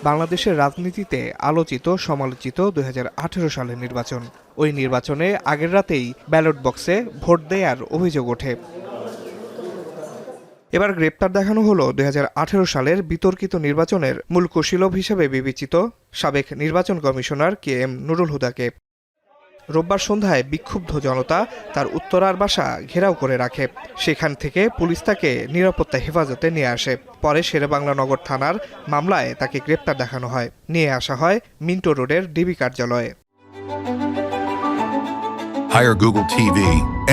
বাংলাদেশের রাজনীতিতে আলোচিত সমালোচিত 2018 সালের নির্বাচন। ওই নির্বাচনে আগের রাতেই ব্যালট বক্সে ভোট দেওয়ার অভিযোগ ওঠে। এবার গ্রেপ্তার দেখানো হলো 2018 সালের বিতর্কিত নির্বাচনের মূল কুশীলব হিসেবে বিবেচিত সাবেক নির্বাচন কমিশনার KM নুরুল হুদাকে। রোববার সন্ধ্যায় বিক্ষুব্ধ জনতা তার উত্তরার বাসা ঘেরাও করে রাখে। সেখান থেকে পুলিশ তাকে নিরাপত্তা হেফাজতে নিয়ে আসে। পরে শেরেবাংলা নগর থানার মামলায় তাকে গ্রেপ্তার দেখানো হয়। নিয়ে আসা হয় মিন্টো রোডের ডিবি কার্যালয়ে। Hire Google TV.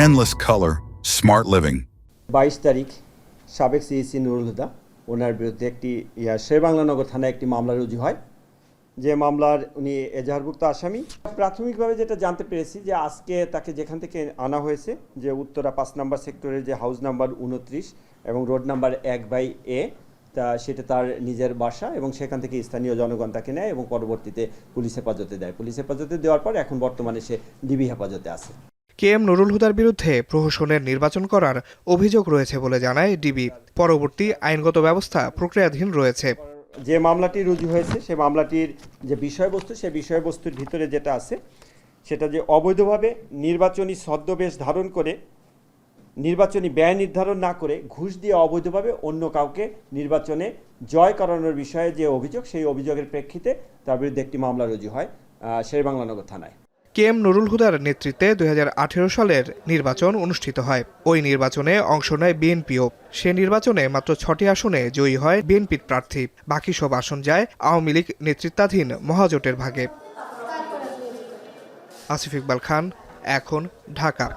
Endless color. Smart living. 22 তারিখ সাবেক সিইসি নুরুল হুদা ওনার বিরুদ্ধে একটি শেরেবাংলা নগর থানায় একটি মামলা রুজু হয়, যে মামলার উনি এজাহারভুক্ত আসামি। প্রাথমিকভাবে যেটা জানতে পেরেছি যে আজকে তাকে যেখান থেকে আনা হয়েছে, যে উত্তরা 5 নম্বর সেক্টরের যে হাউস নাম্বার 29 এবং রোড নাম্বার 1/A, তা সেটা তার নিজের বাসা এবং সেখান থেকে স্থানীয় জনগণ তাকে নেয় এবং পরবর্তীতে পুলিশ হেফাজতে দেয়। পুলিশ হেফাজতে দেওয়ার পর এখন বর্তমানে সে ডিবি হেফাজতে আছে। KM নুরুল হুদার বিরুদ্ধে প্রহসনের নির্বাচন করার অভিযোগ রয়েছে বলে জানায় ডিবি। পরবর্তী আইনগত ব্যবস্থা প্রক্রিয়াধীন রয়েছে। যে মামলাটি রুজু হয়েছে সে মামলাটির যে বিষয়বস্তু, সে বিষয়বস্তুর ভিতরে যেটা আছে সেটা যে অবৈধভাবে নির্বাচনী ছদ্মবেশ ধারণ করে নির্বাচনী ব্যয় নির্ধারণ না করে ঘুষ দিয়ে অবৈধভাবে অন্য কাউকে নির্বাচনে জয় করানোর বিষয়ে যে অভিযোগ, সেই অভিযোগের প্রেক্ষিতে তার বিরুদ্ধে একটি মামলা রুজু হয় শেরেবাংলা নগর থানায়। KM নুরুল হুদার নেতৃত্বে 2018 সালের নির্বাচন অনুষ্ঠিত হয়। ওই নির্বাচনে অংশ নেয় বিএনপিও। সে নির্বাচনে মাত্র 6টি আসনে জয়ী হয় বিএনপির প্রার্থী। বাকি সব আসন যায় আওয়ামী লীগ নেতৃত্বাধীন মহাজোটের ভাগে। আসিফ ইকবাল খান, এখন, ঢাকা।